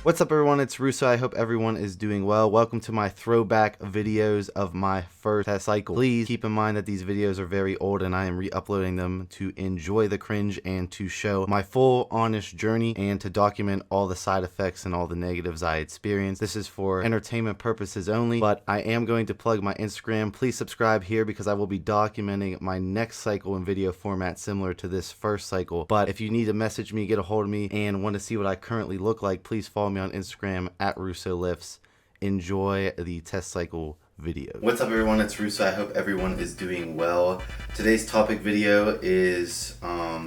What's up everyone, it's Russo. I hope everyone is doing well. Welcome to my throwback videos of my first test cycle. Please keep in mind that these videos are very old and I am re-uploading them to enjoy the cringe and to show my full honest journey and to document all the side effects and all the negatives I experienced. This is for entertainment purposes only, but I am going to plug my Instagram. Please subscribe here because I will be documenting my next cycle in video format similar to this first cycle. But if you need to message me, get a hold of me, and want to see what I currently look like, please follow me on Instagram at RussoLifts. Enjoy the test cycle video. What's up everyone, it's Russo. I hope everyone is doing well. Today's topic video is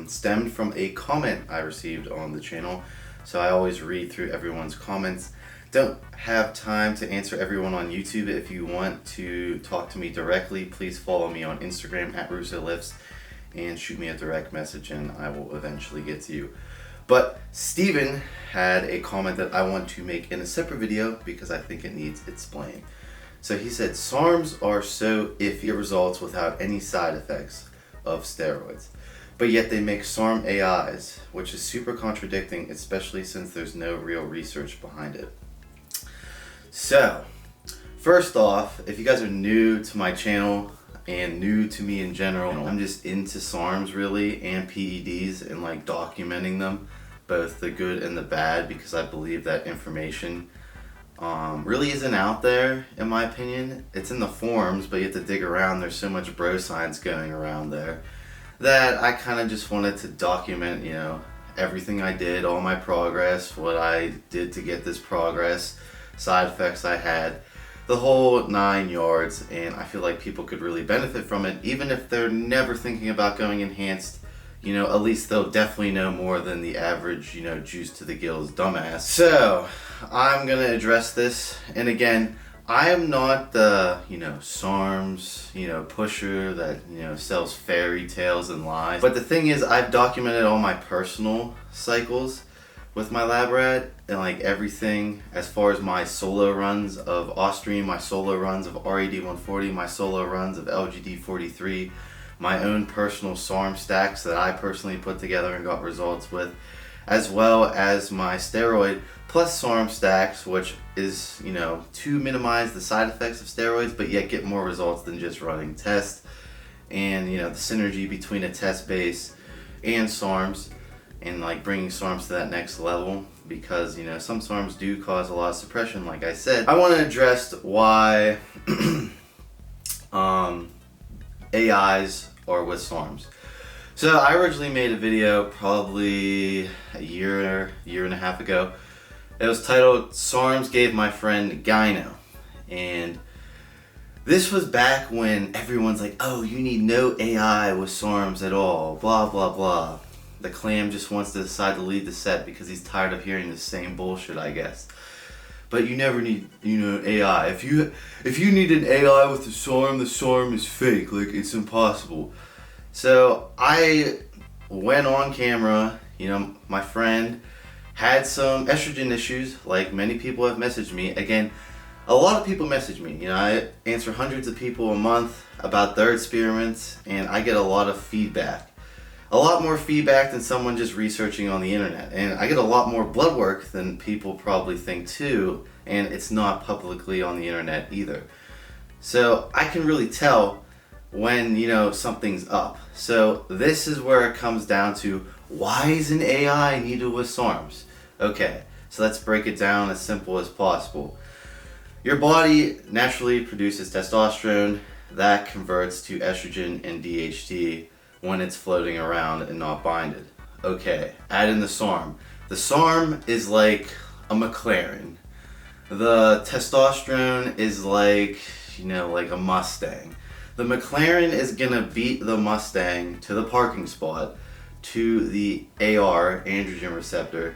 stemmed from a comment I received on the channel. So I always read through everyone's comments. Don't have time to answer everyone on YouTube. If you want to talk to me directly, please follow me on Instagram at RussoLifts and shoot me a direct message and I will eventually get to you. But Steven had a comment that I want to make in a separate video because I think it needs explained. So he said, SARMs are so iffy results without any side effects of steroids, but yet they make SARM AIs, which is super contradicting, especially since there's no real research behind it. So, first off, if you guys are new to my channel and new to me in general, I'm just into SARMs really and PEDs and like documenting them, both the good and the bad, because I believe that information really isn't out there in my opinion. It's in the forums, but you have to dig around. There's so much bro science going around there that I kind of just wanted to document, you know, everything I did, all my progress, what I did to get this progress, side effects I had, the whole 9 yards, and I feel like people could really benefit from it, even if they're never thinking about going enhanced. You know, at least they'll definitely know more than the average, you know, juice to the gills dumbass. So, I'm gonna address this, and again, I am not the, you know, SARMs, you know, pusher that, you know, sells fairy tales and lies. But the thing is, I've documented all my personal cycles with my lab rat, and like everything as far as my solo runs of Austrian, my solo runs of RAD140, my solo runs of LGD43, my own personal SARM stacks that I personally put together and got results with, as well as my steroid plus SARM stacks, which is, you know, to minimize the side effects of steroids but yet get more results than just running tests, and you know, the synergy between a test base and SARMs, and like bringing SARMs to that next level, because you know, some SARMs do cause a lot of suppression. Like I said, I want to address why AIs are with SARMs. So I originally made a video probably a year and a half ago. It was titled SARMs Gave My Friend Gyno, and this was back when everyone's like, oh, you need no AI with SARMs at all, blah blah blah. The clam just wants to decide to leave the set because he's tired of hearing the same bullshit, I guess. But you never need, you know, AI. If you need an AI with the SARM is fake. Like, it's impossible. So I went on camera. You know, my friend had some estrogen issues, like many people have messaged me. Again, a lot of people message me. You know, I answer hundreds of people a month about their experiments, and I get a lot of feedback. A lot more feedback than someone just researching on the internet, and I get a lot more blood work than people probably think too, and it's not publicly on the internet either. So I can really tell when, you know, something's up. So this is where it comes down to, why is an AI needed with SARMs? Okay, so let's break it down as simple as possible. Your body naturally produces testosterone that converts to estrogen and DHT when it's floating around and not binded. Okay, add in the SARM. The SARM is like a McLaren. The testosterone is like, you know, like a Mustang. The McLaren is gonna beat the Mustang to the parking spot, to the AR, androgen receptor,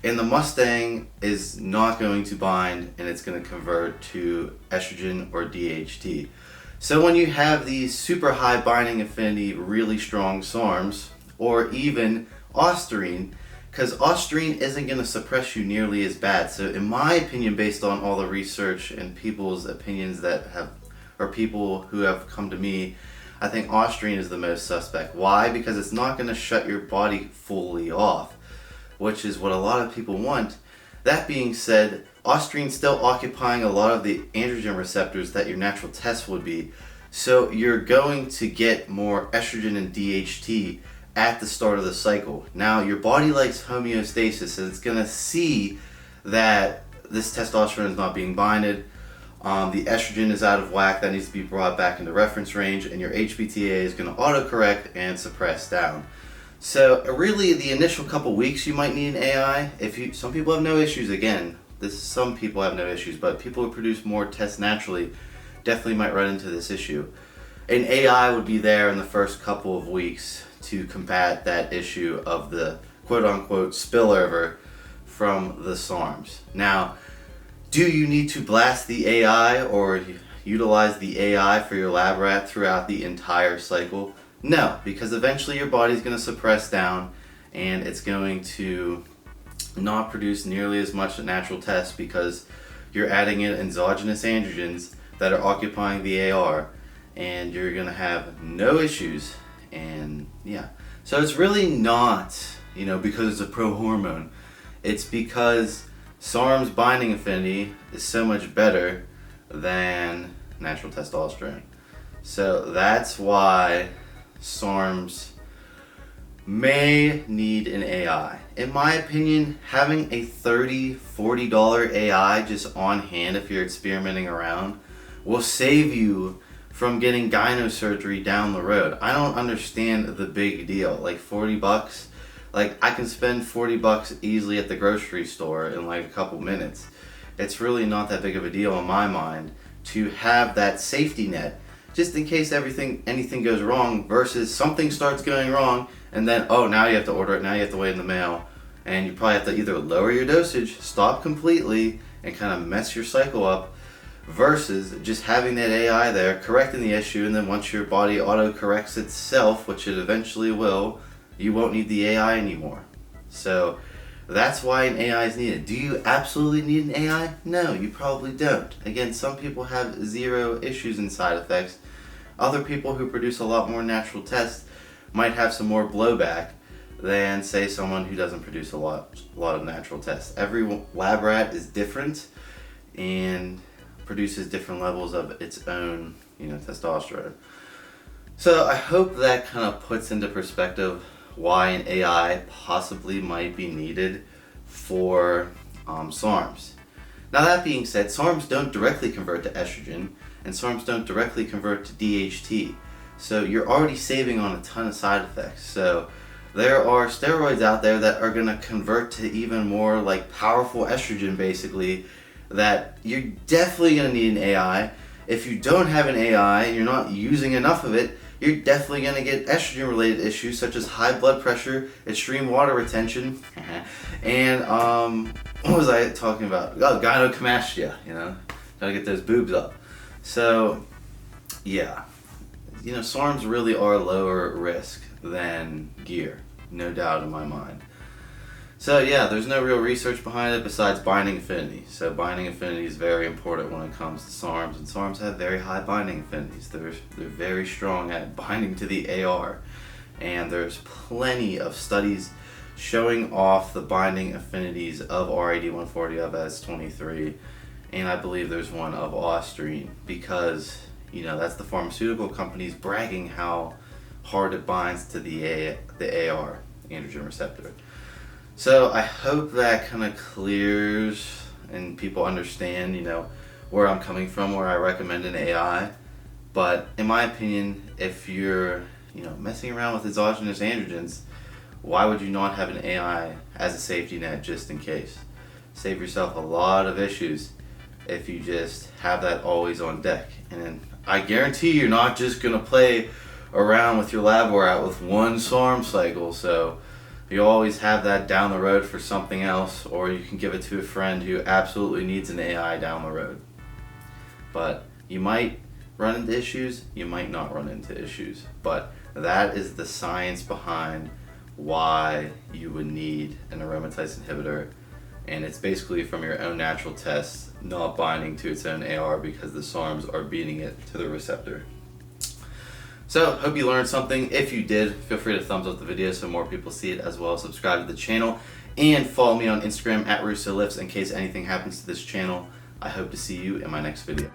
and the Mustang is not going to bind, and it's gonna convert to estrogen or DHT. So when you have these super high binding affinity, really strong SARMs, or even Austrian, because Austrian isn't going to suppress you nearly as bad. So in my opinion, based on all the research and people's opinions that have, or people who have come to me, I think Austrian is the most suspect. Why? Because it's not going to shut your body fully off, which is what a lot of people want. That being said, estrogen is still occupying a lot of the androgen receptors that your natural test would be. So you're going to get more estrogen and DHT at the start of the cycle. Now your body likes homeostasis, and it's going to see that this testosterone is not being binded. The estrogen is out of whack, that needs to be brought back into reference range, and your HPTA is going to autocorrect and suppress down. So really the initial couple weeks you might need an AI. Some people have no issues, again, some people have no issues, but people who produce more tests naturally definitely might run into this issue. An AI would be there in the first couple of weeks to combat that issue of the quote-unquote spillover from the SARMS. Now, do you need to blast the AI or utilize the AI for your lab rat throughout the entire cycle? No, because eventually your body's going to suppress down and it's going to not produce nearly as much natural tests because you're adding in exogenous androgens that are occupying the AR, and you're going to have no issues. And yeah, so it's really not, because it's a pro-hormone. It's because SARM's binding affinity is so much better than natural testosterone. So that's why SARMs may need an AI. In my opinion, having a $30, $40 AI just on hand if you're experimenting around will save you from getting gyno surgery down the road. I don't understand the big deal. Like $40, like I can spend $40 easily at the grocery store in like a couple minutes. It's really not that big of a deal in my mind to have that safety net just in case anything goes wrong, versus something starts going wrong and then, oh, now you have to order it, now you have to wait in the mail, and you probably have to either lower your dosage, stop completely, and kind of mess your cycle up, versus just having that AI there, correcting the issue, and then once your body auto-corrects itself, which it eventually will, you won't need the AI anymore. So that's why an AI is needed. Do you absolutely need an AI? No, you probably don't. Again, some people have zero issues and side effects. Other people who produce a lot more natural tests might have some more blowback than, say, someone who doesn't produce a lot of natural tests. Every lab rat is different and produces different levels of its own, testosterone. So I hope that kind of puts into perspective why an AI possibly might be needed for SARMs. Now that being said, SARMs don't directly convert to estrogen, and SARMs don't directly convert to DHT. So you're already saving on a ton of side effects. So there are steroids out there that are going to convert to even more like powerful estrogen, basically, that you're definitely going to need an AI. If you don't have an AI and you're not using enough of it, you're definitely going to get estrogen related issues such as high blood pressure, extreme water retention, and what was I talking about? Oh, gynecomastia, gotta get those boobs up. So yeah, SARMs really are lower risk than gear, no doubt in my mind. So yeah, there's no real research behind it besides binding affinity. So binding affinity is very important when it comes to SARMs, and SARMs have very high binding affinities. They're very strong at binding to the AR, and there's plenty of studies showing off the binding affinities of R8140, of S23, and I believe there's one of Ostrine, because that's the pharmaceutical companies bragging how hard it binds to the AR, androgen receptor. So I hope that kind of clears and people understand, where I'm coming from, where I recommend an AI. But in my opinion, if you're, messing around with exogenous androgens, why would you not have an AI as a safety net just in case? Save yourself a lot of issues if you just have that always on deck. And I guarantee you're not just going to play around with your lab rat with one SARM cycle, so you always have that down the road for something else, or you can give it to a friend who absolutely needs an AI down the road. But you might run into issues, you might not run into issues, but that is the science behind why you would need an aromatase inhibitor, and it's basically from your own natural tests not binding to its own AR because the SARMs are beating it to the receptor. So, hope you learned something. If you did, feel free to thumbs up the video so more people see it as well. Subscribe to the channel and follow me on Instagram at RussoLifts in case anything happens to this channel. I hope to see you in my next video.